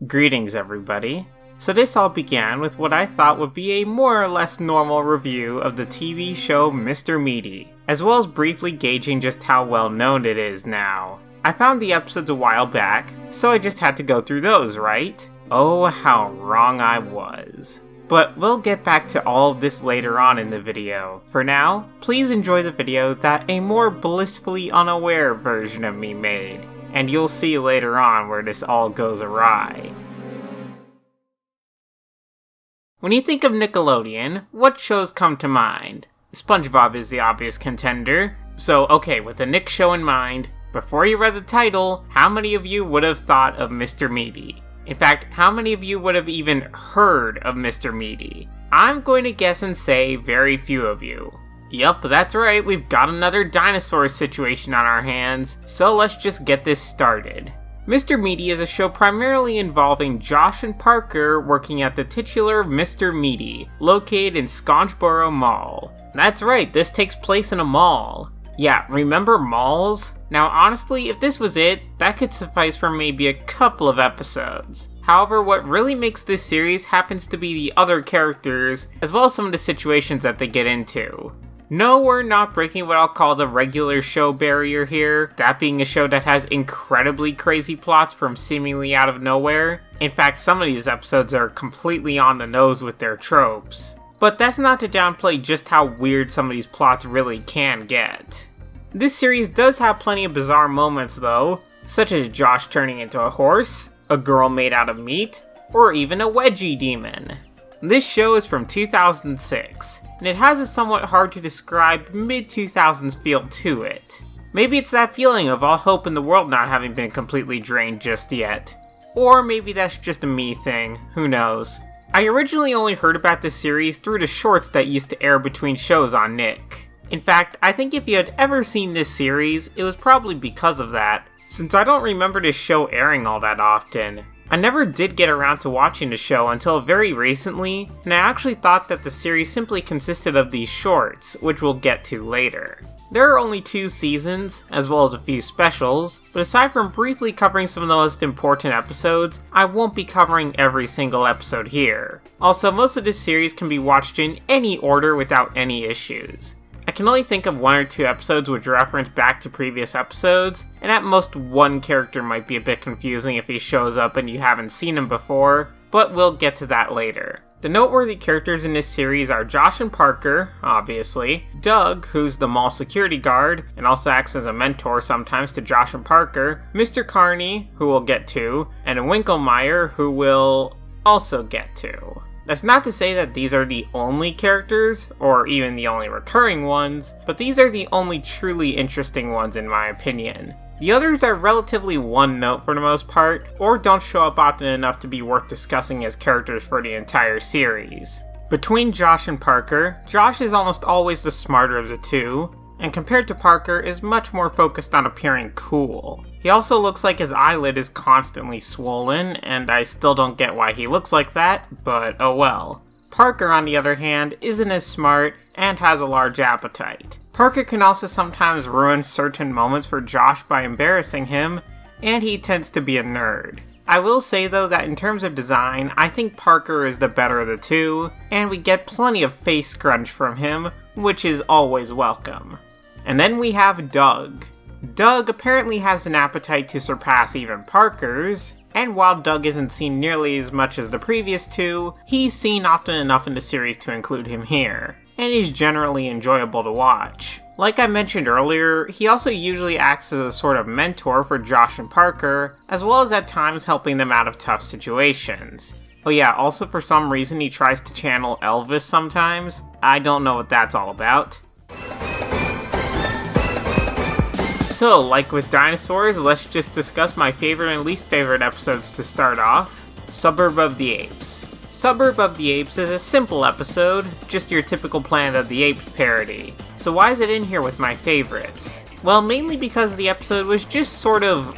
Greetings everybody. So this all began with what I thought would be a more or less normal review of the TV show Mr. Meaty, as well as briefly gauging just how well known it is now. I found the episodes a while back, so I just had to go through those, right? Oh, how wrong I was. But we'll get back to all of this later on in the video. For now, please enjoy the video that a more blissfully unaware version of me made, and you'll see later on where this all goes awry. When you think of Nickelodeon, what shows come to mind? SpongeBob is the obvious contender. So okay, with the Nick show in mind, before you read the title, how many of you would have thought of Mr. Meaty? In fact, how many of you would have even heard of Mr. Meaty? I'm going to guess and say very few of you. Yup, that's right, we've got another dinosaur situation on our hands, so let's just get this started. Mr. Meaty is a show primarily involving Josh and Parker working at the titular Mr. Meaty, located in Scotchboro Mall. That's right, this takes place in a mall. Yeah, remember malls? Now honestly, if this was it, that could suffice for maybe a couple of episodes. However, what really makes this series happens to be the other characters, as well as some of the situations that they get into. No, we're not breaking what I'll call the regular show barrier here, that being a show that has incredibly crazy plots from seemingly out of nowhere. In fact, some of these episodes are completely on the nose with their tropes. But that's not to downplay just how weird some of these plots really can get. This series does have plenty of bizarre moments though, such as Josh turning into a horse, a girl made out of meat, or even a wedgie demon. This show is from 2006, and it has a somewhat hard to describe mid-2000s feel to it. Maybe it's that feeling of all hope in the world not having been completely drained just yet. Or maybe that's just a me thing, who knows. I originally only heard about this series through the shorts that used to air between shows on Nick. In fact, I think if you had ever seen this series, it was probably because of that, since I don't remember this show airing all that often. I never did get around to watching the show until very recently, and I actually thought that the series simply consisted of these shorts, which we'll get to later. There are only 2 seasons, as well as a few specials, but aside from briefly covering some of the most important episodes, I won't be covering every single episode here. Also, most of this series can be watched in any order without any issues. I can only think of 1 or 2 episodes which reference back to previous episodes, and at most one character might be a bit confusing if he shows up and you haven't seen him before, but we'll get to that later. The noteworthy characters in this series are Josh and Parker, obviously, Doug, who's the mall security guard, and also acts as a mentor sometimes to Josh and Parker, Mr. Carney, who we'll get to, and Winklemeyer, who we'll also get to. That's not to say that these are the only characters, or even the only recurring ones, but these are the only truly interesting ones in my opinion. The others are relatively one note for the most part, or don't show up often enough to be worth discussing as characters for the entire series. Between Josh and Parker, Josh is almost always the smarter of the two, and compared to Parker is much more focused on appearing cool. He also looks like his eyelid is constantly swollen, and I still don't get why he looks like that, but oh well. Parker, on the other hand, isn't as smart and has a large appetite. Parker can also sometimes ruin certain moments for Josh by embarrassing him, and he tends to be a nerd. I will say though that in terms of design, I think Parker is the better of the two, and we get plenty of face scrunch from him, which is always welcome. And then we have Doug. Doug apparently has an appetite to surpass even Parker's, and while Doug isn't seen nearly as much as the previous two, he's seen often enough in the series to include him here, and he's generally enjoyable to watch. Like I mentioned earlier, he also usually acts as a sort of mentor for Josh and Parker, as well as at times helping them out of tough situations. Oh yeah, also for some reason he tries to channel Elvis sometimes. I don't know what that's all about. So, like with dinosaurs, let's just discuss my favorite and least favorite episodes to start off. Suburb of the Apes. Suburb of the Apes is a simple episode, just your typical Planet of the Apes parody. So why is it in here with my favorites? Well, mainly because the episode was just sort of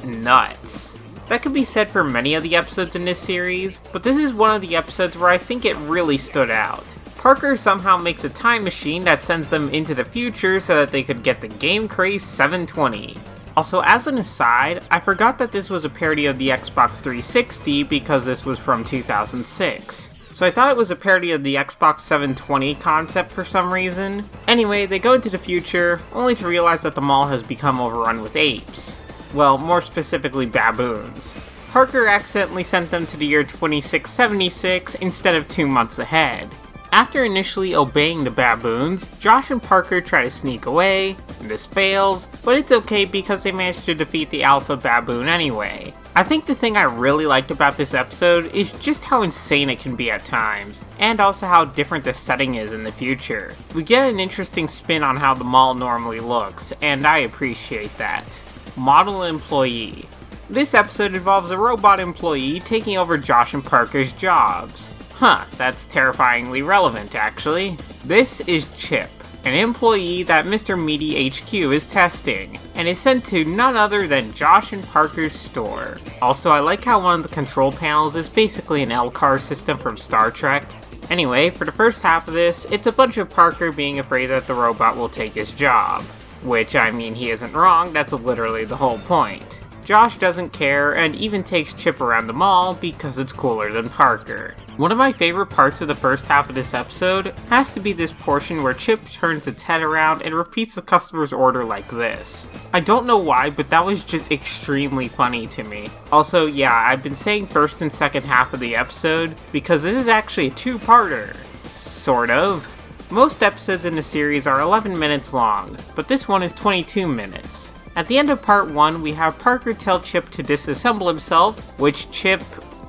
nuts. That could be said for many of the episodes in this series, but this is one of the episodes where I think it really stood out. Parker somehow makes a time machine that sends them into the future so that they could get the Game Craze 720. Also, as an aside, I forgot that this was a parody of the Xbox 360 because this was from 2006. So I thought it was a parody of the Xbox 720 concept for some reason. Anyway, they go into the future, only to realize that the mall has become overrun with apes. Well, more specifically baboons. Parker accidentally sent them to the year 2676 instead of 2 months ahead. After initially obeying the baboons, Josh and Parker try to sneak away, and this fails, but it's okay because they managed to defeat the alpha baboon anyway. I think the thing I really liked about this episode is just how insane it can be at times, and also how different the setting is in the future. We get an interesting spin on how the mall normally looks, and I appreciate that. Model employee. This episode involves a robot employee taking over Josh and Parker's jobs. Huh, that's terrifyingly relevant actually. This is Chip, an employee that Mr. Meaty HQ is testing, and is sent to none other than Josh and Parker's store. Also, I like how one of the control panels is basically an L-car system from Star Trek. Anyway, for the first half of this, it's a bunch of Parker being afraid that the robot will take his job. Which, I mean, he isn't wrong, that's literally the whole point. Josh doesn't care and even takes Chip around the mall because it's cooler than Parker. One of my favorite parts of the first half of this episode has to be this portion where Chip turns its head around and repeats the customer's order like this. I don't know why, but that was just extremely funny to me. Also, yeah, I've been saying first and second half of the episode because this is actually a two-parter. Sort of. Most episodes in the series are 11 minutes long, but this one is 22 minutes. At the end of part 1, we have Parker tell Chip to disassemble himself, which Chip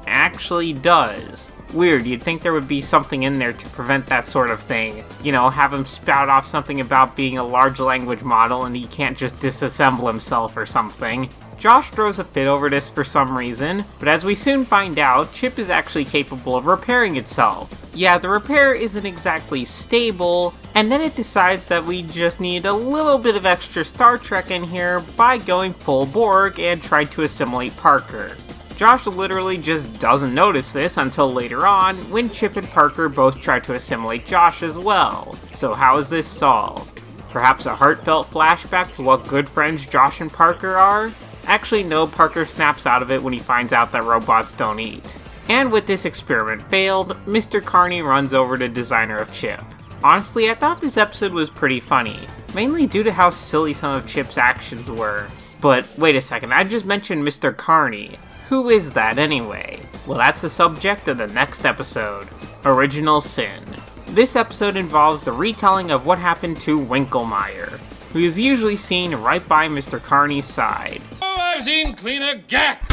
actually does. Weird, you'd think there would be something in there to prevent that sort of thing. You know, have him spout off something about being a large language model and he can't just disassemble himself or something. Josh throws a fit over this for some reason, but as we soon find out, Chip is actually capable of repairing itself. Yeah, the repair isn't exactly stable, and then it decides that we just need a little bit of extra Star Trek in here by going full Borg and try to assimilate Parker. Josh literally just doesn't notice this until later on, when Chip and Parker both try to assimilate Josh as well. So how is this solved? Perhaps a heartfelt flashback to what good friends Josh and Parker are? Actually no, Parker snaps out of it when he finds out that robots don't eat. And with this experiment failed, Mr. Carney runs over to designer of Chip. Honestly, I thought this episode was pretty funny, mainly due to how silly some of Chip's actions were. But wait a second, I just mentioned Mr. Carney. Who is that anyway? Well, that's the subject of the next episode, Original Sin. This episode involves the retelling of what happened to Winklemeyer, who is usually seen right by Mr. Carney's side. Oh, I've seen cleaner gack!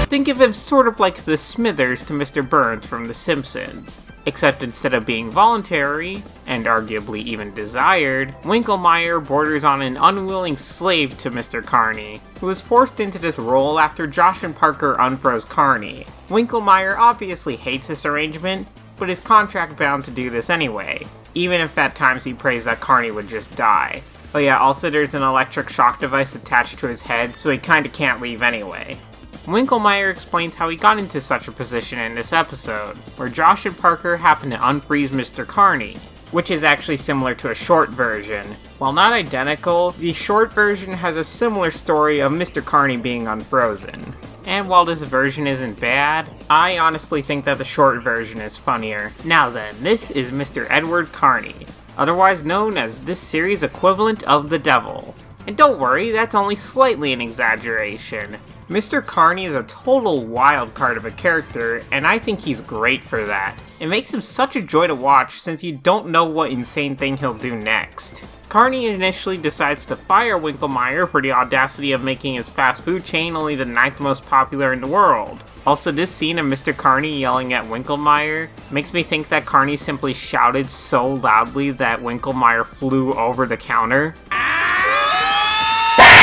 Think of him sort of like the Smithers to Mr. Burns from The Simpsons. Except instead of being voluntary, and arguably even desired, Winklemeyer borders on an unwilling slave to Mr. Carney, who was forced into this role after Josh and Parker unfroze Carney. Winklemeyer obviously hates this arrangement, but is contract bound to do this anyway, even if at times he prays that Carney would just die. Oh yeah, also there's an electric shock device attached to his head, so he kinda can't leave anyway. Winklemeyer explains how he got into such a position in this episode, where Josh and Parker happen to unfreeze Mr. Carney, which is actually similar to a short version. While not identical, the short version has a similar story of Mr. Carney being unfrozen. And while this version isn't bad, I honestly think that the short version is funnier. Now then, this is Mr. Edward Carney, otherwise known as this series' equivalent of the Devil. And don't worry, that's only slightly an exaggeration. Mr. Carney is a total wild card of a character, and I think he's great for that. It makes him such a joy to watch since you don't know what insane thing he'll do next. Carney initially decides to fire Winklemeyer for the audacity of making his fast food chain only the 9th most popular in the world. Also, this scene of Mr. Carney yelling at Winklemeyer makes me think that Carney simply shouted so loudly that Winklemeyer flew over the counter.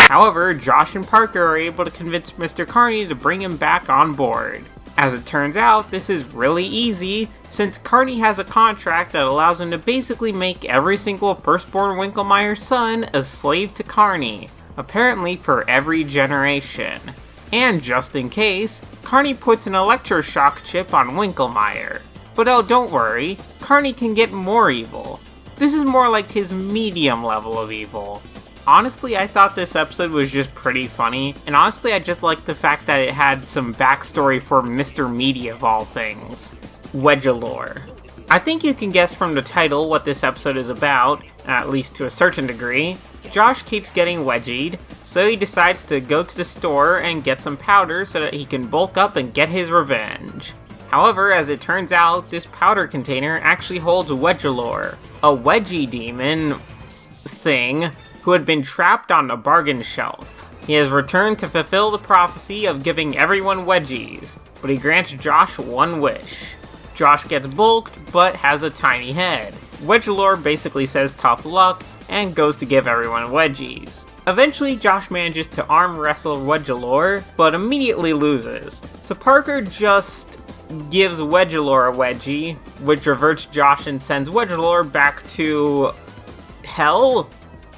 However, Josh and Parker are able to convince Mr. Carney to bring him back on board. As it turns out, this is really easy, since Carney has a contract that allows him to basically make every single firstborn Winklemeyer son a slave to Carney, apparently for every generation. And just in case, Carney puts an electroshock chip on Winklemeyer. But oh, don't worry, Carney can get more evil. This is more like his medium level of evil. Honestly, I thought this episode was just pretty funny, and honestly I just liked the fact that it had some backstory for Mr. Meaty of all things. Wedgelore. I think you can guess from the title what this episode is about, at least to a certain degree. Josh keeps getting wedgied, so he decides to go to the store and get some powder so that he can bulk up and get his revenge. However, as it turns out, this powder container actually holds Wedgelore, a wedgie demon thing who had been trapped on a bargain shelf. He has returned to fulfill the prophecy of giving everyone wedgies, but he grants Josh one wish. Josh gets bulked, but has a tiny head. Wedgelore basically says tough luck, and goes to give everyone wedgies. Eventually, Josh manages to arm wrestle Wedgelore, but immediately loses. So Parker just gives Wedgelore a wedgie, which reverts Josh and sends Wedgelore back to hell,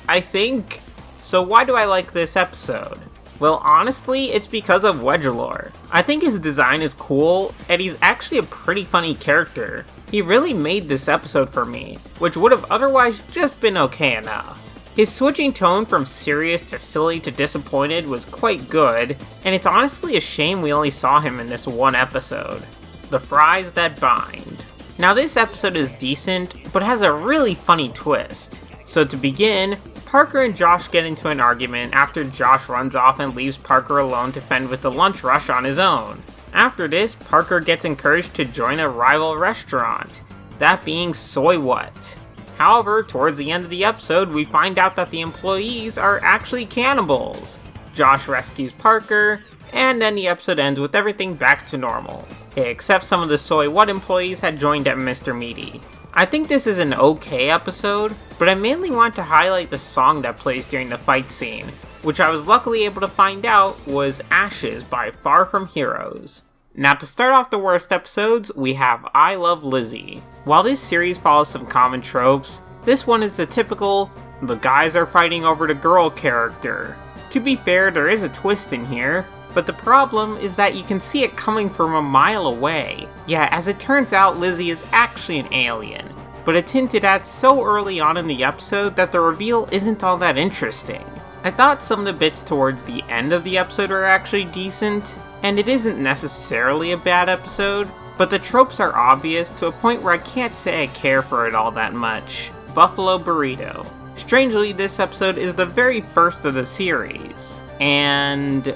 I think? So why do I like this episode? Well, honestly, it's because of Wedgelore. I think his design is cool, and he's actually a pretty funny character. He really made this episode for me, which would have otherwise just been okay enough. His switching tone from serious to silly to disappointed was quite good, and it's honestly a shame we only saw him in this one episode. The Fries That Bind. Now this episode is decent, but has a really funny twist. So to begin, Parker and Josh get into an argument after Josh runs off and leaves Parker alone to fend with the lunch rush on his own. After this, Parker gets encouraged to join a rival restaurant, that being Soy What. However, towards the end of the episode, we find out that the employees are actually cannibals. Josh rescues Parker, and then the episode ends with everything back to normal, except some of the Soy What employees had joined at Mr. Meaty. I think this is an okay episode, but I mainly want to highlight the song that plays during the fight scene, which I was luckily able to find out was Ashes by Far From Heroes. Now to start off the worst episodes, we have I Love Lizzie. While this series follows some common tropes, this one is the typical, the guys are fighting over the girl character. To be fair, there is a twist in here, but the problem is that you can see it coming from a mile away. Yeah, as it turns out, Lizzie is actually an alien, but it's hinted at so early on in the episode that the reveal isn't all that interesting. I thought some of the bits towards the end of the episode were actually decent, and it isn't necessarily a bad episode, but the tropes are obvious to a point where I can't say I care for it all that much. Buffalo Burrito. Strangely, this episode is the very first of the series, and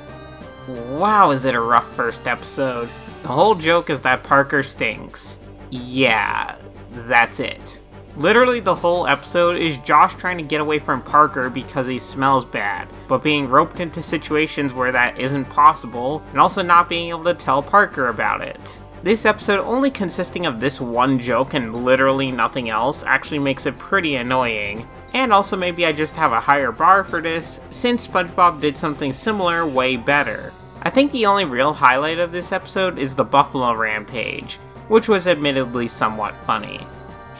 wow, is it a rough first episode. The whole joke is that Parker stinks. Yeah, that's it. Literally the whole episode is Josh trying to get away from Parker because he smells bad, but being roped into situations where that isn't possible, and also not being able to tell Parker about it. This episode only consisting of this one joke and literally nothing else actually makes it pretty annoying. And also maybe I just have a higher bar for this, since SpongeBob did something similar way better. I think the only real highlight of this episode is the Buffalo Rampage, which was admittedly somewhat funny.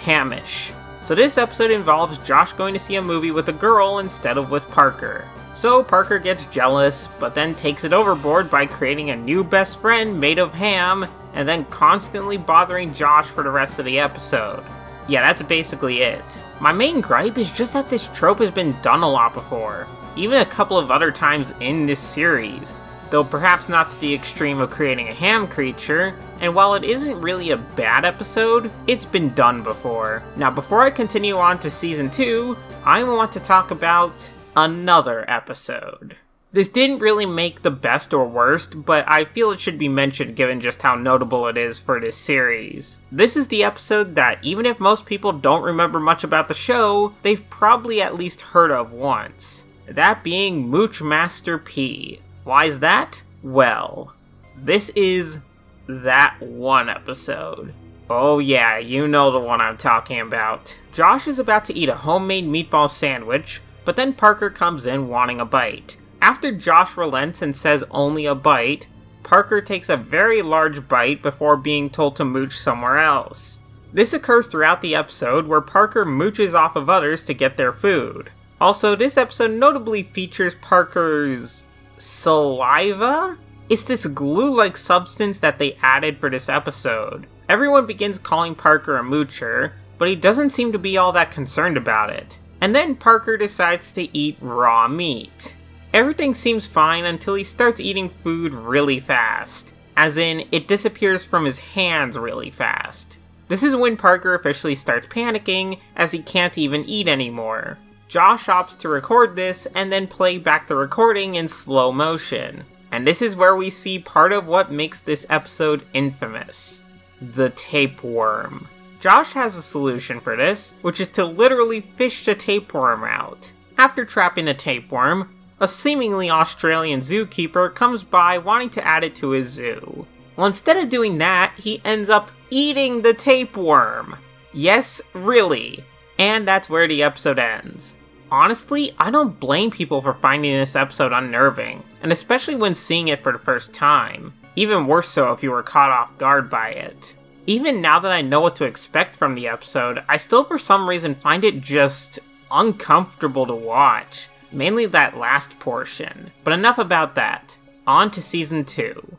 Hamish. So this episode involves Josh going to see a movie with a girl instead of with Parker. So Parker gets jealous, but then takes it overboard by creating a new best friend made of ham, and then constantly bothering Josh for the rest of the episode. Yeah, that's basically it. My main gripe is just that this trope has been done a lot before, even a couple of other times in this series, though perhaps not to the extreme of creating a ham creature, and while it isn't really a bad episode, it's been done before. Now before I continue on to Season 2, I want to talk about another episode. This didn't really make the best or worst, but I feel it should be mentioned given just how notable it is for this series. This is the episode that, even if most people don't remember much about the show, they've probably at least heard of once. That being Mooch Master P. Why is that? Well, this is that one episode. Oh yeah, you know the one I'm talking about. Josh is about to eat a homemade meatball sandwich, but then Parker comes in wanting a bite. After Josh relents and says only a bite, Parker takes a very large bite before being told to mooch somewhere else. This occurs throughout the episode where Parker mooches off of others to get their food. Also, this episode notably features Parker's saliva? It's this glue-like substance that they added for this episode. Everyone begins calling Parker a moocher, but he doesn't seem to be all that concerned about it. And then Parker decides to eat raw meat. Everything seems fine until he starts eating food really fast. As in, it disappears from his hands really fast. This is when Parker officially starts panicking, as he can't even eat anymore. Josh opts to record this and then play back the recording in slow motion. And this is where we see part of what makes this episode infamous. The tapeworm. Josh has a solution for this, which is to literally fish the tapeworm out. After trapping the tapeworm, a seemingly Australian zookeeper comes by wanting to add it to his zoo. Well, instead of doing that, he ends up eating the tapeworm. Yes, really. And that's where the episode ends. Honestly, I don't blame people for finding this episode unnerving, and especially when seeing it for the first time. Even worse so if you were caught off guard by it. Even now that I know what to expect from the episode, I still for some reason find it just uncomfortable to watch. Mainly that last portion. But enough about that. On to Season 2.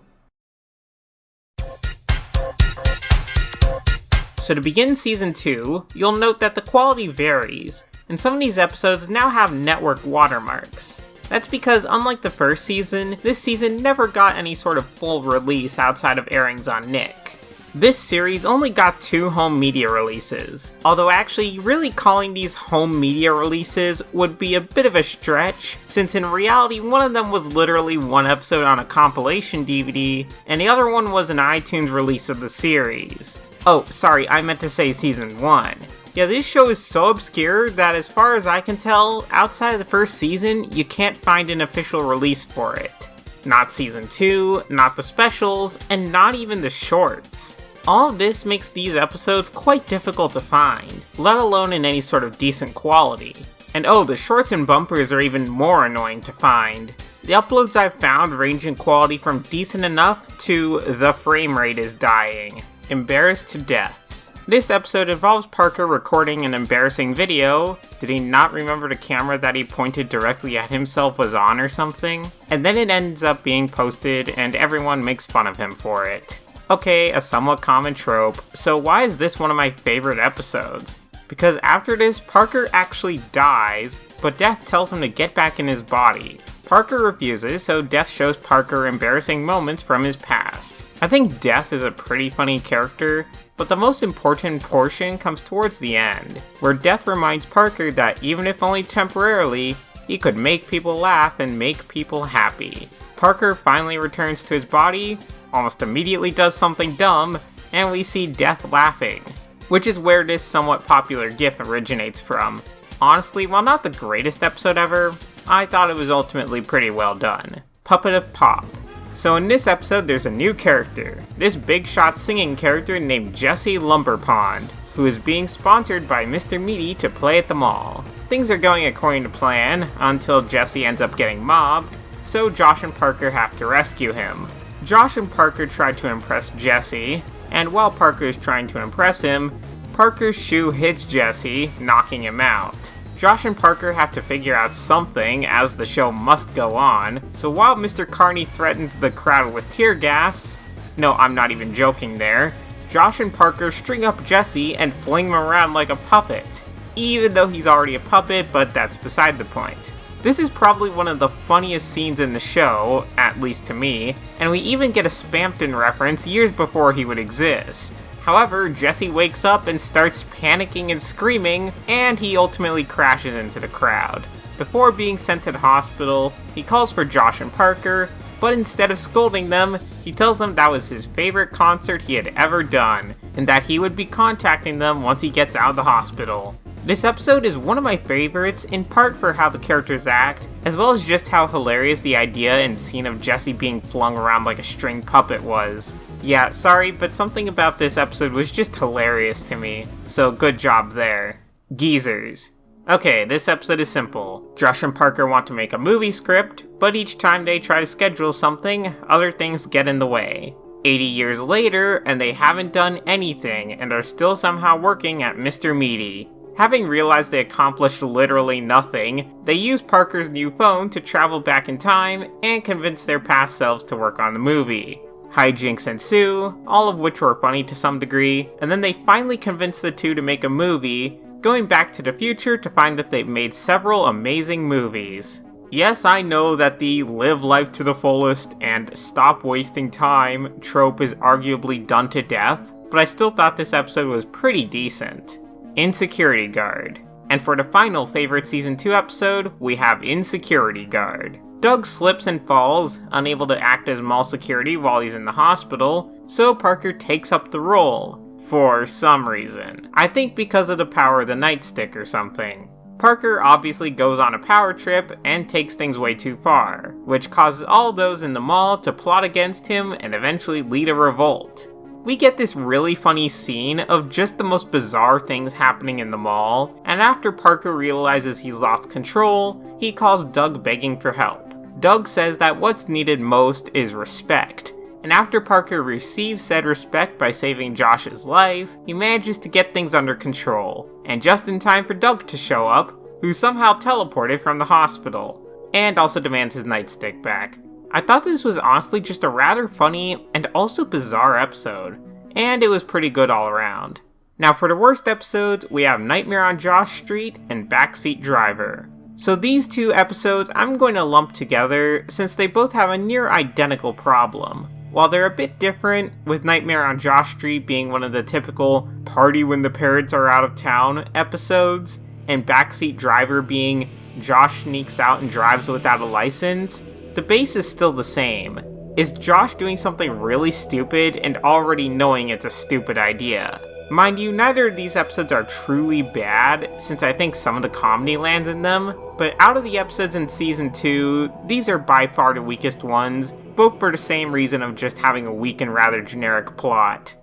So to begin Season 2, you'll note that the quality varies, and some of these episodes now have network watermarks. That's because unlike the first season, this season never got any sort of full release outside of airings on Nick. This series only got 2 home media releases, although actually really calling these home media releases would be a bit of a stretch, since in reality one of them was literally one episode on a compilation DVD, and the other one was an iTunes release of the series. Oh, sorry, I meant to say Season 1. Yeah, this show is so obscure that as far as I can tell, outside of the first season, you can't find an official release for it. Not Season 2, not the specials, and not even the shorts. All of this makes these episodes quite difficult to find, let alone in any sort of decent quality. And oh, the shorts and bumpers are even more annoying to find. The uploads I've found range in quality from decent enough to the frame rate is dying. Embarrassed to death. This episode involves Parker recording an embarrassing video. Did he not remember the camera that he pointed directly at himself was on or something? And then it ends up being posted and everyone makes fun of him for it. Okay, a somewhat common trope, so why is this one of my favorite episodes? Because after this, Parker actually dies, but Death tells him to get back in his body. Parker refuses, so Death shows Parker embarrassing moments from his past. I think Death is a pretty funny character, but the most important portion comes towards the end, where Death reminds Parker that even if only temporarily, he could make people laugh and make people happy. Parker finally returns to his body, almost immediately does something dumb, and we see Death laughing, which is where this somewhat popular gif originates from. Honestly, while not the greatest episode ever, I thought it was ultimately pretty well done. Puppet of Pop. So in this episode, there's a new character. This big shot singing character named Jesse Lumberpond, who is being sponsored by Mr. Meaty to play at the mall. Things are going according to plan, until Jesse ends up getting mobbed, so Josh and Parker have to rescue him. Josh and Parker try to impress Jesse, and while Parker is trying to impress him, Parker's shoe hits Jesse, knocking him out. Josh and Parker have to figure out something, as the show must go on, so while Mr. Carney threatens the crowd with tear gas, no, I'm not even joking there, Josh and Parker string up Jesse and fling him around like a puppet. Even though he's already a puppet, but that's beside the point. This is probably one of the funniest scenes in the show, at least to me, and we even get a Spampton reference years before he would exist. However, Jesse wakes up and starts panicking and screaming, and he ultimately crashes into the crowd. Before being sent to the hospital, he calls for Josh and Parker, but instead of scolding them, he tells them that was his favorite concert he had ever done, and that he would be contacting them once he gets out of the hospital. This episode is one of my favorites, in part for how the characters act, as well as just how hilarious the idea and scene of Jesse being flung around like a string puppet was. Yeah, sorry, but something about this episode was just hilarious to me, so good job there. Geezers. Okay, this episode is simple. Josh and Parker want to make a movie script, but each time they try to schedule something, other things get in the way. 80 years later, and they haven't done anything, and are still somehow working at Mr. Meaty. Having realized they accomplished literally nothing, they use Parker's new phone to travel back in time and convince their past selves to work on the movie. Hijinks ensue, all of which were funny to some degree, and then they finally convince the two to make a movie, going back to the future to find that they've made several amazing movies. Yes, I know that the live life to the fullest and stop wasting time trope is arguably done to death, but I still thought this episode was pretty decent. Insecurity Guard. And for the final favorite Season 2 episode, we have Insecurity Guard. Doug slips and falls, unable to act as mall security while he's in the hospital, so Parker takes up the role. For some reason. I think because of the power of the nightstick or something. Parker obviously goes on a power trip and takes things way too far, which causes all those in the mall to plot against him and eventually lead a revolt. We get this really funny scene of just the most bizarre things happening in the mall, and after Parker realizes he's lost control, he calls Doug begging for help. Doug says that what's needed most is respect, and after Parker receives said respect by saving Josh's life, he manages to get things under control, and just in time for Doug to show up, who somehow teleported from the hospital, and also demands his nightstick back. I thought this was honestly just a rather funny and also bizarre episode, and it was pretty good all around. Now for the worst episodes, we have Nightmare on Josh Street and Backseat Driver. So these two episodes I'm going to lump together since they both have a near identical problem. While they're a bit different, with Nightmare on Josh Street being one of the typical party when the parents are out of town episodes, and Backseat Driver being Josh sneaks out and drives without a license, the base is still the same. Is Josh doing something really stupid and already knowing it's a stupid idea? Mind you, neither of these episodes are truly bad, since I think some of the comedy lands in them, but out of the episodes in Season 2, these are by far the weakest ones, both for the same reason of just having a weak and rather generic plot.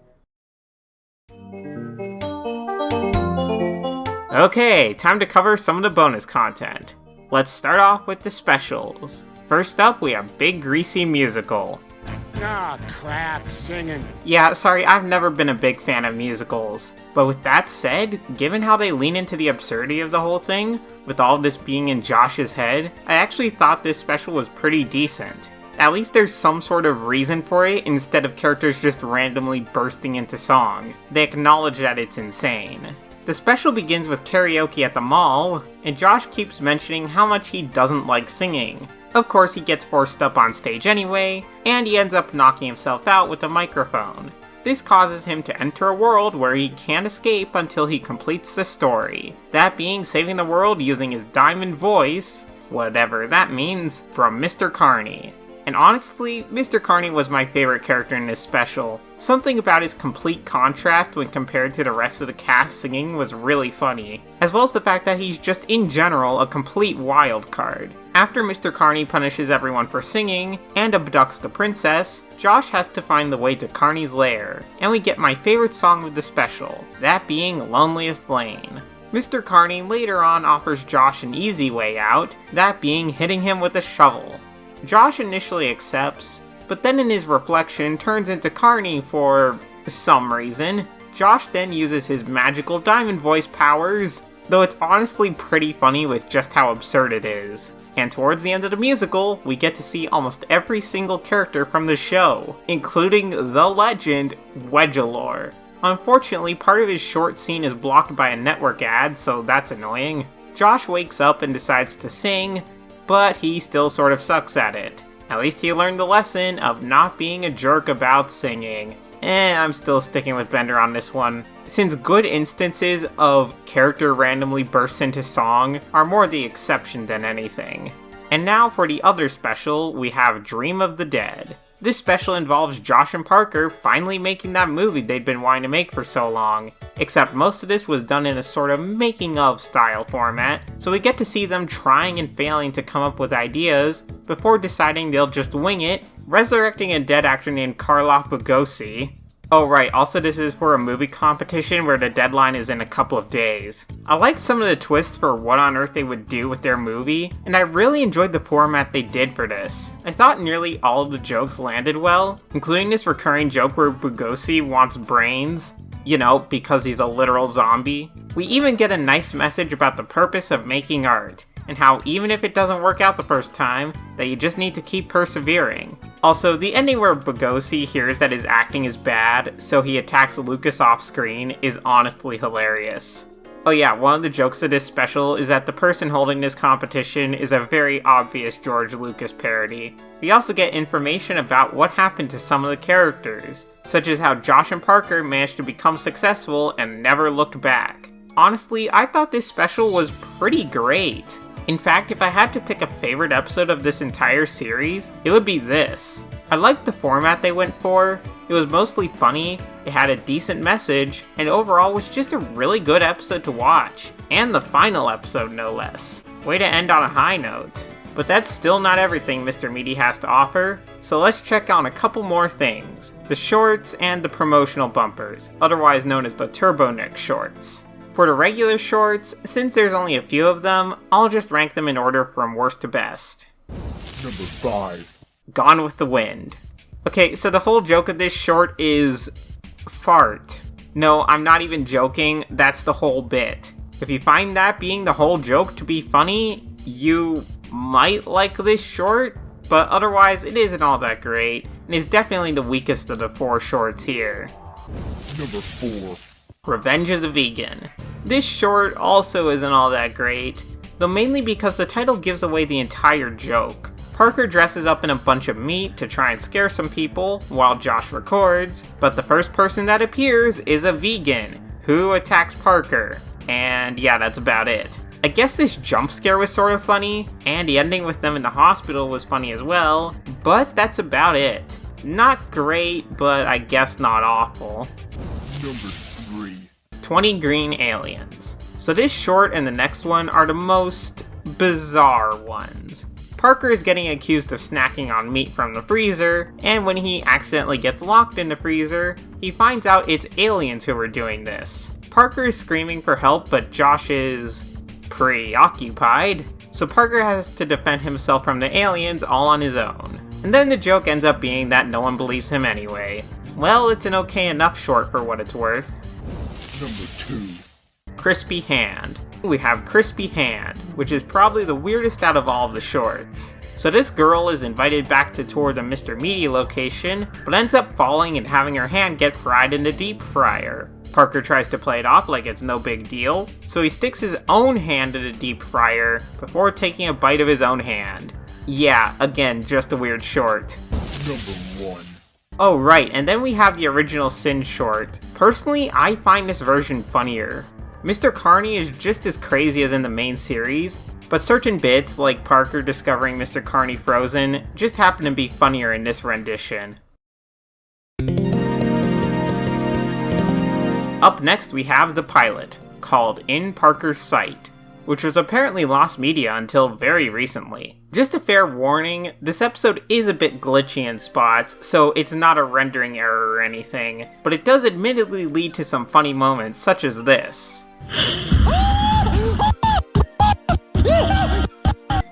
Okay, time to cover some of the bonus content. Let's start off with the specials. First up, we have Big Greasy Musical. Ah, crap, singing. Yeah, sorry, I've never been a big fan of musicals. But with that said, given how they lean into the absurdity of the whole thing, with all of this being in Josh's head, I actually thought this special was pretty decent. At least there's some sort of reason for it instead of characters just randomly bursting into song. They acknowledge that it's insane. The special begins with karaoke at the mall, and Josh keeps mentioning how much he doesn't like singing. Of course, he gets forced up on stage anyway, and he ends up knocking himself out with a microphone. This causes him to enter a world where he can't escape until he completes the story. That being saving the world using his diamond voice, whatever that means, from Mr. Carney. And honestly, Mr. Carney was my favorite character in this special. Something about his complete contrast when compared to the rest of the cast singing was really funny, as well as the fact that he's just in general a complete wild card. After Mr. Carney punishes everyone for singing, and abducts the princess, Josh has to find the way to Carney's lair, and we get my favorite song of the special, that being Loneliest Lane. Mr. Carney later on offers Josh an easy way out, that being hitting him with a shovel. Josh initially accepts, but then in his reflection turns into Carney for some reason. Josh then uses his magical diamond voice powers, though it's honestly pretty funny with just how absurd it is. And towards the end of the musical, we get to see almost every single character from the show, including the legend, Wedgalore. Unfortunately, part of his short scene is blocked by a network ad, so that's annoying. Josh wakes up and decides to sing, but he still sort of sucks at it. At least he learned the lesson of not being a jerk about singing. I'm still sticking with Bender on this one, since good instances of character randomly bursts into song are more the exception than anything. And now for the other special, we have Dream of the Dead. This special involves Josh and Parker finally making that movie they'd been wanting to make for so long, except most of this was done in a sort of making-of style format, so we get to see them trying and failing to come up with ideas before deciding they'll just wing it, resurrecting a dead actor named Karloff Bugosi. Oh right, also this is for a movie competition where the deadline is in a couple of days. I liked some of the twists for what on earth they would do with their movie, and I really enjoyed the format they did for this. I thought nearly all of the jokes landed well, including this recurring joke where Bugosi wants brains, you know, because he's a literal zombie. We even get a nice message about the purpose of making art, and how even if it doesn't work out the first time, that you just need to keep persevering. Also, the ending where Bogosi hears that his acting is bad, so he attacks Lucas off-screen is honestly hilarious. Oh yeah, one of the jokes of this special is that the person holding this competition is a very obvious George Lucas parody. We also get information about what happened to some of the characters, such as how Josh and Parker managed to become successful and never looked back. Honestly, I thought this special was pretty great. In fact, if I had to pick a favorite episode of this entire series, it would be this. I liked the format they went for, it was mostly funny, it had a decent message, and overall was just a really good episode to watch. And the final episode, no less. Way to end on a high note. But that's still not everything Mr. Meaty has to offer, so let's check on a couple more things. The shorts and the promotional bumpers, otherwise known as the Turbo Nick shorts. For the regular shorts, since there's only a few of them, I'll just rank them in order from worst to best. Number 5. Gone with the Wind. Okay, so the whole joke of this short is fart. No, I'm not even joking, that's the whole bit. If you find that being the whole joke to be funny, you might like this short, but otherwise it isn't all that great, and is definitely the weakest of the 4 shorts here. Number 4. Revenge of the Vegan. This short also isn't all that great, though mainly because the title gives away the entire joke. Parker dresses up in a bunch of meat to try and scare some people while Josh records, but the first person that appears is a vegan, who attacks Parker. And yeah, that's about it. I guess this jump scare was sort of funny, and the ending with them in the hospital was funny as well, but that's about it. Not great, but I guess not awful. Number 3. 20 Green Aliens. So this short and the next one are the most bizarre ones. Parker is getting accused of snacking on meat from the freezer, and when he accidentally gets locked in the freezer, he finds out it's aliens who are doing this. Parker is screaming for help, but Josh is preoccupied, so Parker has to defend himself from the aliens all on his own. And then the joke ends up being that no one believes him anyway. Well, it's an okay enough short for what it's worth. Number 2. Crispy Hand. We have Crispy Hand, which is probably the weirdest out of all of the shorts. So this girl is invited back to tour the Mr. Meaty location, but ends up falling and having her hand get fried in the deep fryer. Parker tries to play it off like it's no big deal, so he sticks his own hand in the deep fryer before taking a bite of his own hand. Yeah, again, just a weird short. Number 1. Oh right, and then we have the original Sin short. Personally, I find this version funnier. Mr. Carney is just as crazy as in the main series, but certain bits, like Parker discovering Mr. Carney frozen, just happen to be funnier in this rendition. Up next we have the pilot, called In Parker's Sight, which was apparently lost media until very recently. Just a fair warning, this episode is a bit glitchy in spots, so it's not a rendering error or anything, but it does admittedly lead to some funny moments such as this.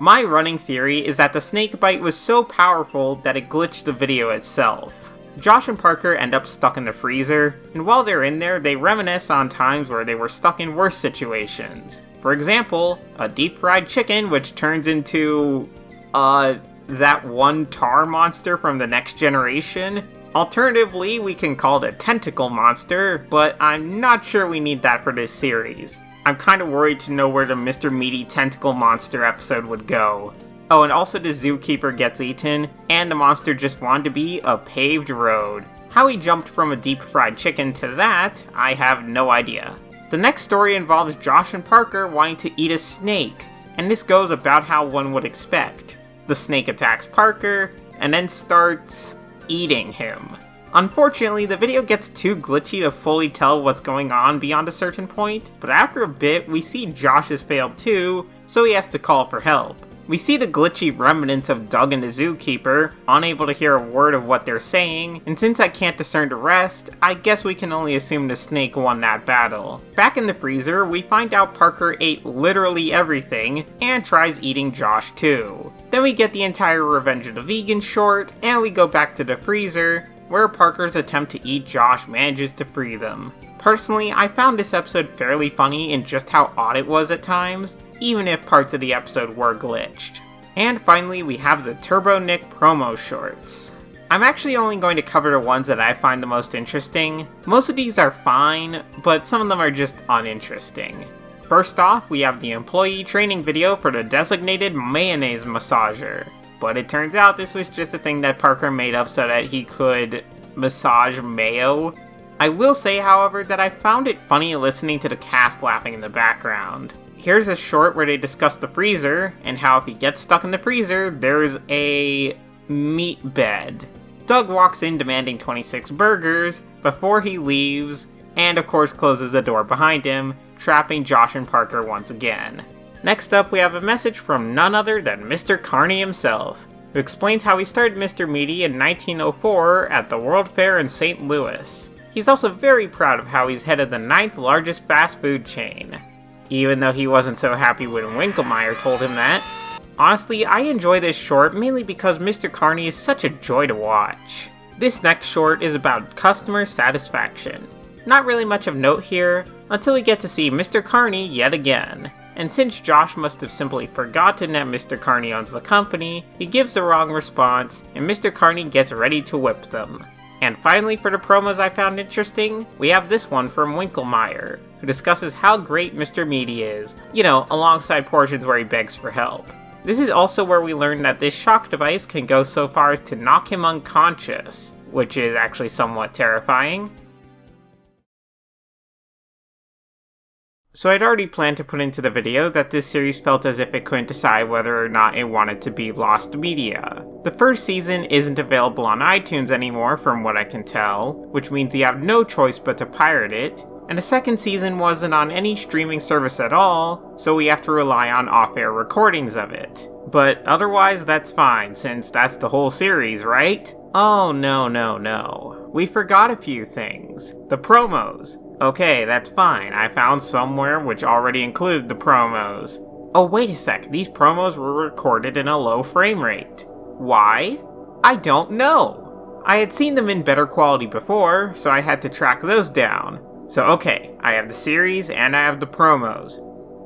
My running theory is that the snake bite was so powerful that it glitched the video itself. Josh and Parker end up stuck in the freezer, and while they're in there, they reminisce on times where they were stuck in worse situations. For example, a deep-fried chicken which turns into, that one tar monster from the Next Generation. Alternatively, we can call it a tentacle monster, but I'm not sure we need that for this series. I'm kinda worried to know where the Mr. Meaty tentacle monster episode would go. Oh, and also the zookeeper gets eaten, and the monster just wanted to be a paved road. How he jumped from a deep-fried chicken to that, I have no idea. The next story involves Josh and Parker wanting to eat a snake, and this goes about how one would expect. The snake attacks Parker, and then starts eating him. Unfortunately, the video gets too glitchy to fully tell what's going on beyond a certain point, but after a bit, we see Josh has failed too, so he has to call for help. We see the glitchy remnants of Doug and the zookeeper, unable to hear a word of what they're saying, and since I can't discern the rest, I guess we can only assume the snake won that battle. Back in the freezer, we find out Parker ate literally everything, and tries eating Josh too. Then we get the entire Revenge of the Vegan short, and we go back to the freezer, where Parker's attempt to eat Josh manages to free them. Personally, I found this episode fairly funny in just how odd it was at times, even if parts of the episode were glitched. And finally, we have the Turbo Nick promo shorts. I'm actually only going to cover the ones that I find the most interesting. Most of these are fine, but some of them are just uninteresting. First off, we have the employee training video for the designated mayonnaise massager. But it turns out this was just a thing that Parker made up so that he could massage mayo. I will say, however, that I found it funny listening to the cast laughing in the background. Here's a short where they discuss the freezer, and how if he gets stuck in the freezer, there's a meat bed. Doug walks in demanding 26 burgers before he leaves, and of course closes the door behind him, trapping Josh and Parker once again. Next up, we have a message from none other than Mr. Carney himself, who explains how he started Mr. Meaty in 1904 at the World Fair in St. Louis. He's also very proud of how he's head of the 9th largest fast food chain, even though he wasn't so happy when Winkelmeyer told him that. Honestly, I enjoy this short mainly because Mr. Carney is such a joy to watch. This next short is about customer satisfaction. Not really much of note here, until we get to see Mr. Carney yet again. And since Josh must have simply forgotten that Mr. Carney owns the company, he gives the wrong response, and Mr. Carney gets ready to whip them. And finally, for the promos I found interesting, we have this one from Winkelmeyer, who discusses how great Mr. Meaty is, alongside portions where he begs for help. This is also where we learn that this shock device can go so far as to knock him unconscious, which is actually somewhat terrifying. So I'd already planned to put into the video that this series felt as if it couldn't decide whether or not it wanted to be lost media. The first season isn't available on iTunes anymore from what I can tell, which means you have no choice but to pirate it, and the second season wasn't on any streaming service at all, so we have to rely on off-air recordings of it. But otherwise that's fine, since that's the whole series, right? Oh no. We forgot a few things. The promos. Okay, that's fine. I found somewhere which already included the promos. Oh, wait a sec. These promos were recorded in a low frame rate. Why? I don't know. I had seen them in better quality before, so I had to track those down. So okay, I have the series and I have the promos.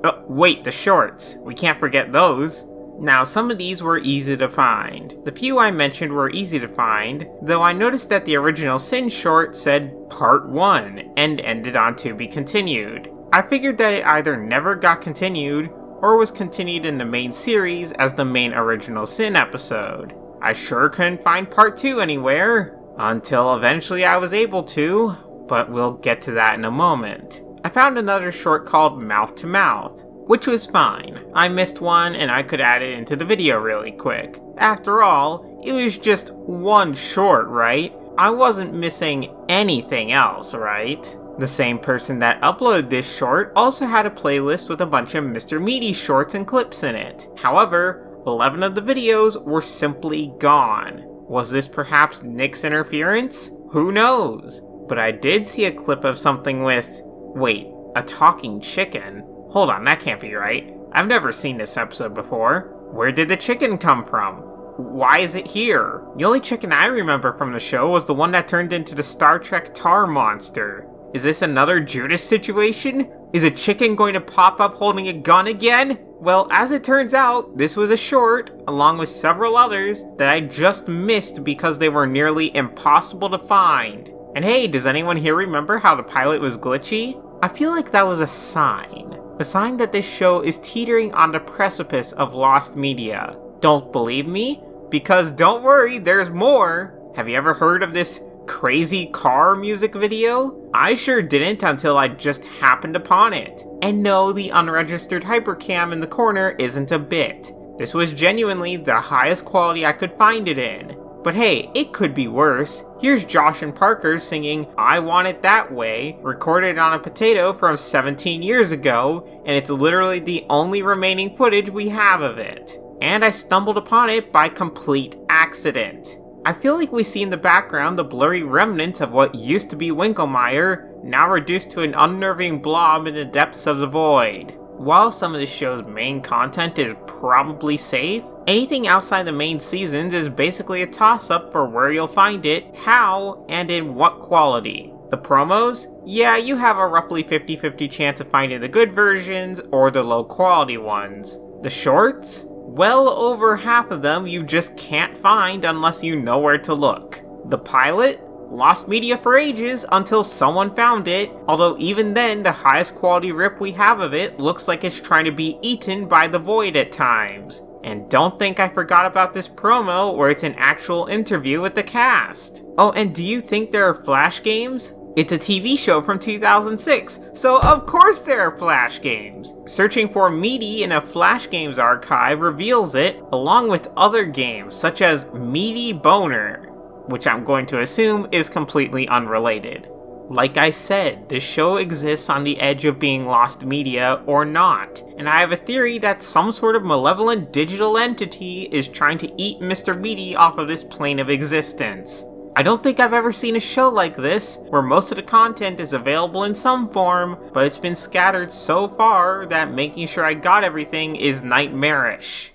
Oh, wait, the shorts. We can't forget those. Now, some of these were easy to find. The few I mentioned were easy to find, though I noticed that the original Sin short said Part 1 and ended on To Be Continued. I figured that it either never got continued or was continued in the main series as the main original Sin episode. I sure couldn't find Part 2 anywhere, until eventually I was able to, but we'll get to that in a moment. I found another short called Mouth to Mouth, which was fine. I missed one and I could add it into the video really quick. After all, it was just one short, right? I wasn't missing anything else, right? The same person that uploaded this short also had a playlist with a bunch of Mr. Meaty shorts and clips in it. However, 11 of the videos were simply gone. Was this perhaps Nick's interference? Who knows? But I did see a clip of something with, wait, a talking chicken? Hold on, that can't be right. I've never seen this episode before. Where did the chicken come from? Why is it here? The only chicken I remember from the show was the one that turned into the Star Trek tar monster. Is this another Judas situation? Is a chicken going to pop up holding a gun again? Well, as it turns out, this was a short, along with several others, that I just missed because they were nearly impossible to find. And hey, does anyone here remember how the pilot was glitchy? I feel like that was a sign. A sign that this show is teetering on the precipice of lost media. Don't believe me? Because don't worry, there's more! Have you ever heard of this crazy car music video? I sure didn't until I just happened upon it. And no, the unregistered hypercam in the corner isn't a bit. This was genuinely the highest quality I could find it in. But hey, it could be worse. Here's Josh and Parker singing I Want It That Way, recorded on a potato from 17 years ago, and it's literally the only remaining footage we have of it. And I stumbled upon it by complete accident. I feel like we see in the background the blurry remnants of what used to be Winkelmeyer, now reduced to an unnerving blob in the depths of the void. While some of the show's main content is probably safe, anything outside the main seasons is basically a toss-up for where you'll find it, how, and in what quality. The promos? Yeah, you have a roughly 50-50 chance of finding the good versions or the low-quality ones. The shorts? Well over half of them you just can't find unless you know where to look. The pilot? Lost media for ages until someone found it, although even then the highest quality rip we have of it looks like it's trying to be eaten by the void at times. And don't think I forgot about this promo where it's an actual interview with the cast. Oh, and do you think there are Flash games? It's a TV show from 2006, so of course there are Flash games. Searching for Meaty in a Flash games archive reveals it, along with other games such as Meaty Boner, which I'm going to assume is completely unrelated. Like I said, this show exists on the edge of being lost media or not, and I have a theory that some sort of malevolent digital entity is trying to eat Mr. Meaty off of this plane of existence. I don't think I've ever seen a show like this, where most of the content is available in some form, but it's been scattered so far that making sure I got everything is nightmarish.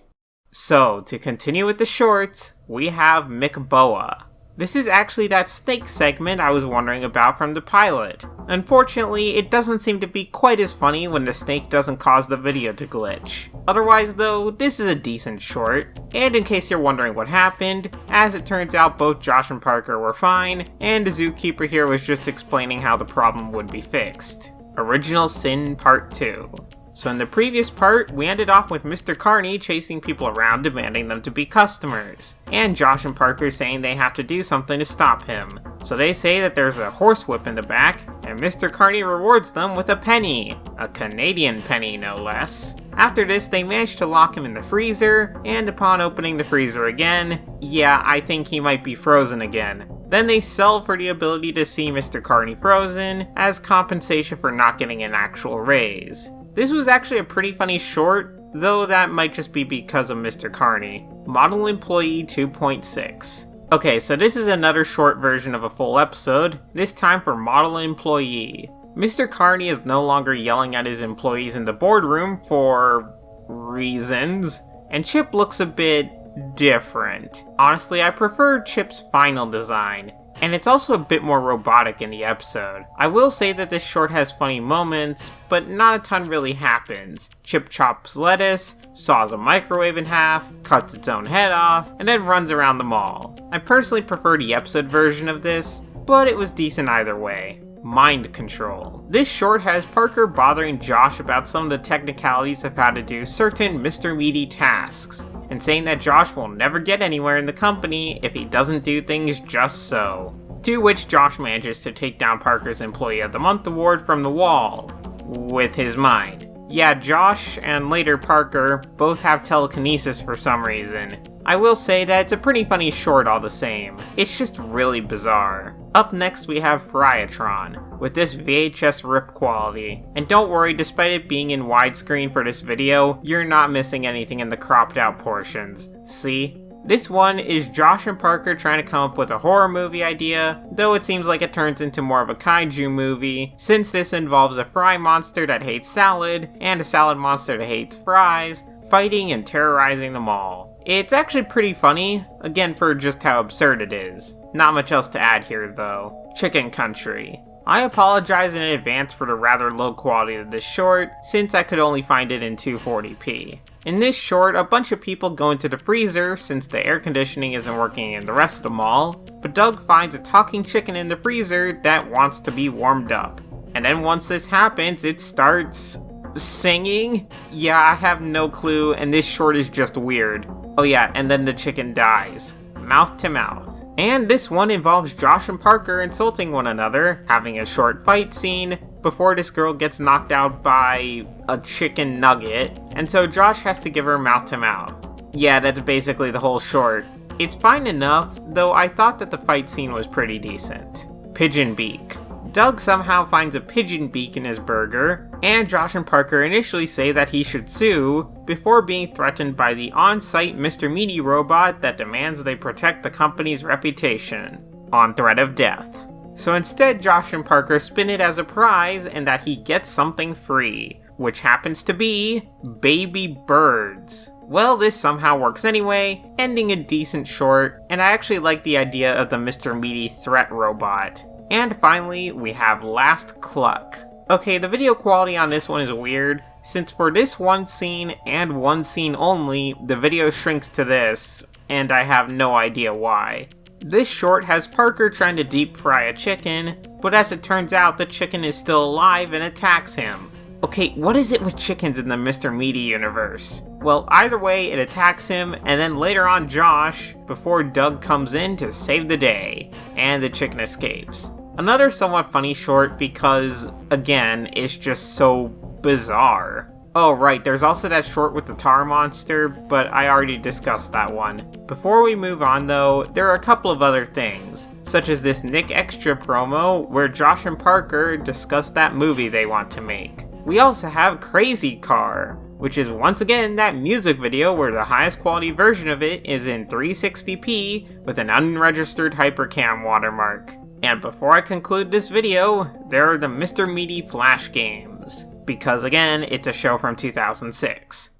So, to continue with the shorts, we have McBoa. This is actually that snake segment I was wondering about from the pilot. Unfortunately, it doesn't seem to be quite as funny when the snake doesn't cause the video to glitch. Otherwise though, this is a decent short, and in case you're wondering what happened, as it turns out both Josh and Parker were fine, and the zookeeper here was just explaining how the problem would be fixed. Original Sin Part 2. So in the previous part, we ended off with Mr. Carney chasing people around demanding them to be customers, and Josh and Parker saying they have to do something to stop him. So they say that there's a horsewhip in the back, and Mr. Carney rewards them with a penny. A Canadian penny, no less. After this, they manage to lock him in the freezer, and upon opening the freezer again, yeah, I think he might be frozen again. Then they sell for the ability to see Mr. Carney frozen, as compensation for not getting an actual raise. This was actually a pretty funny short, though that might just be because of Mr. Carney. Model Employee 2.6. Okay, so this is another short version of a full episode, this time for Model Employee. Mr. Carney is no longer yelling at his employees in the boardroom for reasons, and Chip looks a bit different. Honestly, I prefer Chip's final design, and it's also a bit more robotic in the episode. I will say that this short has funny moments, but not a ton really happens. Chip chops lettuce, saws a microwave in half, cuts its own head off, and then runs around the mall. I personally prefer the episode version of this, but it was decent either way. Mind control. This short has Parker bothering Josh about some of the technicalities of how to do certain Mr. Meaty tasks, and saying that Josh will never get anywhere in the company if he doesn't do things just so. To which Josh manages to take down Parker's Employee of the Month award from the wall. With his mind. Yeah, Josh and later Parker both have telekinesis for some reason. I will say that it's a pretty funny short all the same. It's just really bizarre. Up next we have Friatron, with this VHS rip quality. And don't worry, despite it being in widescreen for this video, you're not missing anything in the cropped out portions. See? This one is Josh and Parker trying to come up with a horror movie idea, though it seems like it turns into more of a kaiju movie, since this involves a fry monster that hates salad, and a salad monster that hates fries, fighting and terrorizing them all. It's actually pretty funny, again for just how absurd it is. Not much else to add here though. Chicken Country. I apologize in advance for the rather low quality of this short, since I could only find it in 240p. In this short, a bunch of people go into the freezer since the air conditioning isn't working in the rest of the mall, but Doug finds a talking chicken in the freezer that wants to be warmed up. And then once this happens, it starts singing? Yeah, I have no clue, and this short is just weird. Oh yeah, and then the chicken dies. Mouth to mouth. And this one involves Josh and Parker insulting one another, having a short fight scene, before this girl gets knocked out by a chicken nugget, and so Josh has to give her mouth to mouth. Yeah, that's basically the whole short. It's fine enough, though I thought that the fight scene was pretty decent. Pigeon beak. Doug somehow finds a pigeon beak in his burger, and Josh and Parker initially say that he should sue, before being threatened by the on-site Mr. Meaty robot that demands they protect the company's reputation, on threat of death. So instead, Josh and Parker spin it as a prize and that he gets something free, which happens to be baby birds. Well, this somehow works anyway, ending a decent short, and I actually like the idea of the Mr. Meaty threat robot. And finally, we have Last Cluck. Okay, the video quality on this one is weird, since for this one scene and one scene only, the video shrinks to this, and I have no idea why. This short has Parker trying to deep fry a chicken, but as it turns out, the chicken is still alive and attacks him. Okay, what is it with chickens in the Mr. Meaty universe? Well, either way, it attacks him, and then later on Josh, before Doug comes in to save the day, and the chicken escapes. Another somewhat funny short because, again, it's just so bizarre. Oh right, there's also that short with the tar monster, but I already discussed that one. Before we move on though, there are a couple of other things, such as this Nick Extra promo where Josh and Parker discuss that movie they want to make. We also have Crazy Car, which is once again that music video where the highest quality version of it is in 360p with an unregistered hypercam watermark. And before I conclude this video, there are the Mr. Meaty Flash games, because again, it's a show from 2006.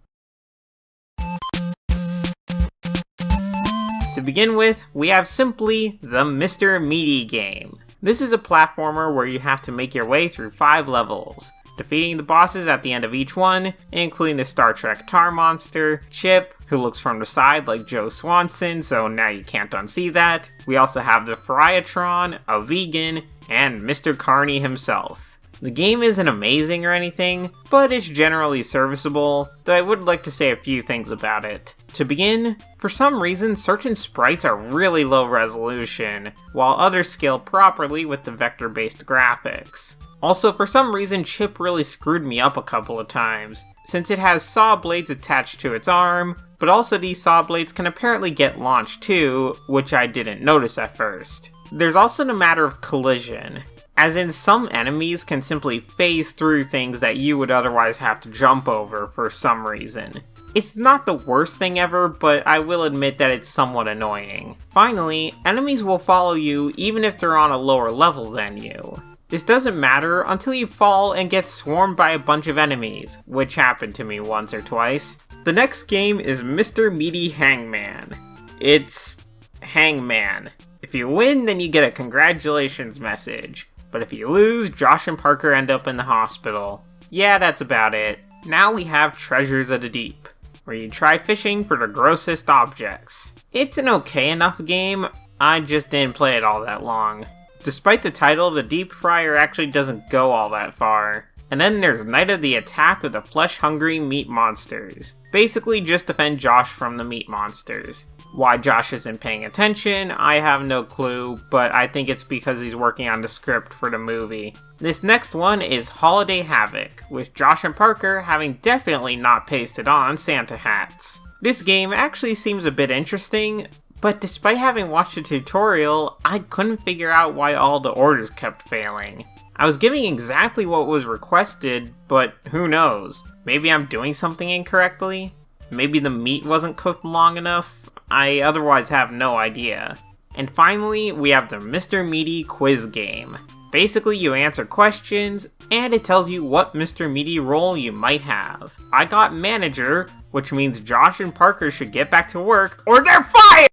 To begin with, we have simply the Mr. Meaty game. This is a platformer where you have to make your way through 5 levels, defeating the bosses at the end of each one, including the Star Trek tar monster, Chip, who looks from the side like Joe Swanson, so now you can't unsee that. We also have the Friatron, a vegan, and Mr. Carney himself. The game isn't amazing or anything, but it's generally serviceable, though I would like to say a few things about it. To begin, for some reason certain sprites are really low resolution, while others scale properly with the vector-based graphics. Also, for some reason, Chip really screwed me up a couple of times, since it has saw blades attached to its arm, but also these saw blades can apparently get launched too, which I didn't notice at first. There's also the matter of collision, as in some enemies can simply phase through things that you would otherwise have to jump over for some reason. It's not the worst thing ever, but I will admit that it's somewhat annoying. Finally, enemies will follow you even if they're on a lower level than you. This doesn't matter until you fall and get swarmed by a bunch of enemies, which happened to me once or twice. The next game is Mr. Meaty Hangman. It's Hangman. If you win, then you get a congratulations message. But if you lose, Josh and Parker end up in the hospital. Yeah, that's about it. Now we have Treasures of the Deep, where you try fishing for the grossest objects. It's an okay enough game, I just didn't play it all that long. Despite the title, the deep fryer actually doesn't go all that far. And then there's Night of the Attack of the Flesh-Hungry Meat Monsters. Basically just defend Josh from the meat monsters. Why Josh isn't paying attention, I have no clue, but I think it's because he's working on the script for the movie. This next one is Holiday Havoc, with Josh and Parker having definitely not pasted on Santa hats. This game actually seems a bit interesting, but despite having watched a tutorial, I couldn't figure out why all the orders kept failing. I was giving exactly what was requested, but who knows? Maybe I'm doing something incorrectly? Maybe the meat wasn't cooked long enough? I otherwise have no idea. And finally, we have the Mr. Meaty quiz game. Basically, you answer questions, and it tells you what Mr. Meaty role you might have. I got manager, which means Josh and Parker should get back to work, or they're fired!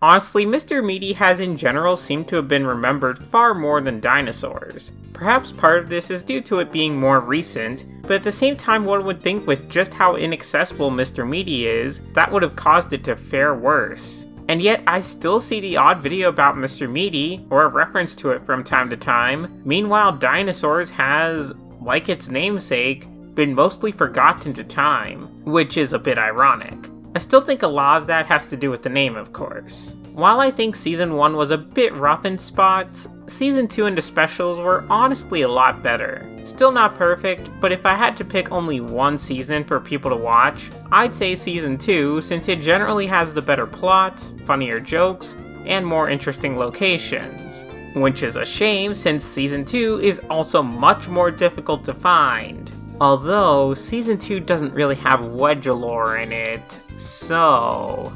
Honestly, Mr. Meaty has in general seemed to have been remembered far more than dinosaurs. Perhaps part of this is due to it being more recent, but at the same time one would think with just how inaccessible Mr. Meaty is, that would have caused it to fare worse. And yet I still see the odd video about Mr. Meaty, or a reference to it from time to time. Meanwhile, Dinosaurs has, like its namesake, been mostly forgotten to time, which is a bit ironic. I still think a lot of that has to do with the name, of course. While I think Season 1 was a bit rough in spots, Season 2 and the specials were honestly a lot better. Still not perfect, but if I had to pick only one season for people to watch, I'd say Season 2 since it generally has the better plots, funnier jokes, and more interesting locations. Which is a shame since Season 2 is also much more difficult to find. Although, Season 2 doesn't really have Wedgelore in it, so...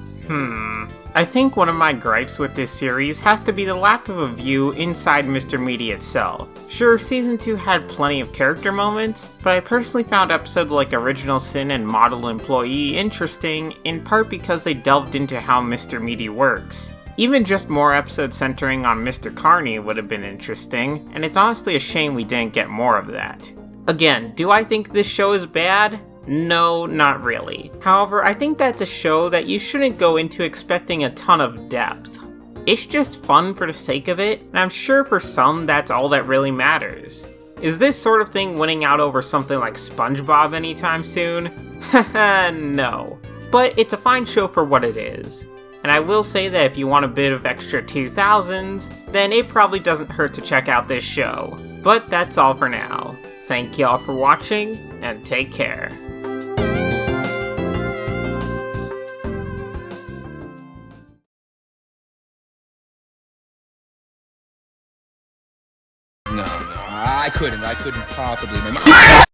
I think one of my gripes with this series has to be the lack of a view inside Mr. Meaty itself. Sure, Season 2 had plenty of character moments, but I personally found episodes like Original Sin and Model Employee interesting, in part because they delved into how Mr. Meaty works. Even just more episodes centering on Mr. Carney would have been interesting, and it's honestly a shame we didn't get more of that. Again, do I think this show is bad? No, not really. However, I think that's a show that you shouldn't go into expecting a ton of depth. It's just fun for the sake of it, and I'm sure for some that's all that really matters. Is this sort of thing winning out over something like SpongeBob anytime soon? Haha, no. But it's a fine show for what it is. And I will say that if you want a bit of extra 2000s, then it probably doesn't hurt to check out this show. But that's all for now. Thank y'all for watching, and take care. No, I couldn't possibly.